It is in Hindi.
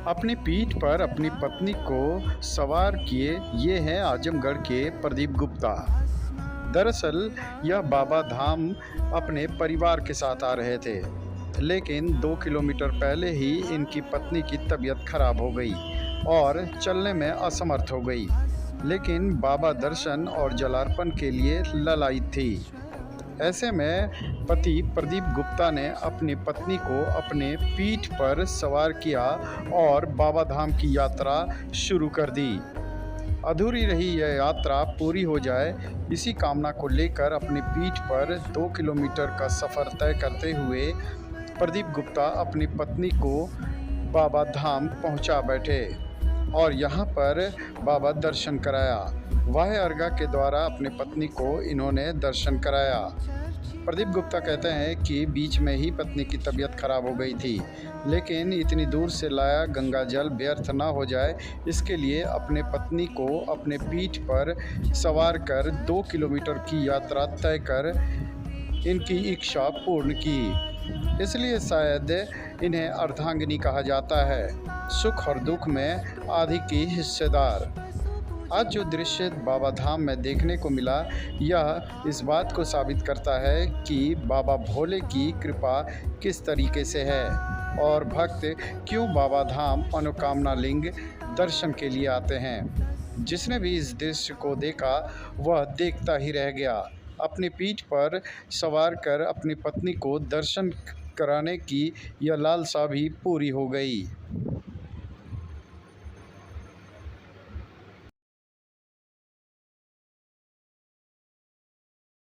अपनी पीठ पर अपनी पत्नी को सवार किए ये हैं आजमगढ़ के प्रदीप गुप्ता। दरअसल यह बाबा धाम अपने परिवार के साथ आ रहे थे, लेकिन 2 किलोमीटर पहले ही इनकी पत्नी की तबीयत खराब हो गई और चलने में असमर्थ हो गई। लेकिन बाबा दर्शन और जलार्पण के लिए ललायित थी। ऐसे में पति प्रदीप गुप्ता ने अपनी पत्नी को अपने पीठ पर सवार किया और बाबा धाम की यात्रा शुरू कर दी। अधूरी रही यह यात्रा पूरी हो जाए, इसी कामना को लेकर अपनी पीठ पर 2 किलोमीटर का सफ़र तय करते हुए प्रदीप गुप्ता अपनी पत्नी को बाबा धाम पहुंचा बैठे और यहां पर बाबा दर्शन कराया। वाह्य अर्घा के द्वारा अपनी पत्नी को इन्होंने दर्शन कराया। प्रदीप गुप्ता कहते हैं कि बीच में ही पत्नी की तबीयत खराब हो गई थी, लेकिन इतनी दूर से लाया गंगा जल व्यर्थ ना हो जाए, इसके लिए अपने पत्नी को अपने पीठ पर सवार कर 2 किलोमीटर की यात्रा तय कर इनकी इच्छा पूर्ण की। इसलिए शायद इन्हें अर्धांगिनी कहा जाता है, सुख और दुख में आधी की हिस्सेदार। आज जो दृश्य बाबा धाम में देखने को मिला, यह इस बात को साबित करता है कि बाबा भोले की कृपा किस तरीके से है और भक्त क्यों बाबा धाम मनोकामना लिंग दर्शन के लिए आते हैं। जिसने भी इस दृश्य को देखा वह देखता ही रह गया। अपनी पीठ पर सवार कर अपनी पत्नी को दर्शन कराने की यह लालसा भी पूरी हो गई।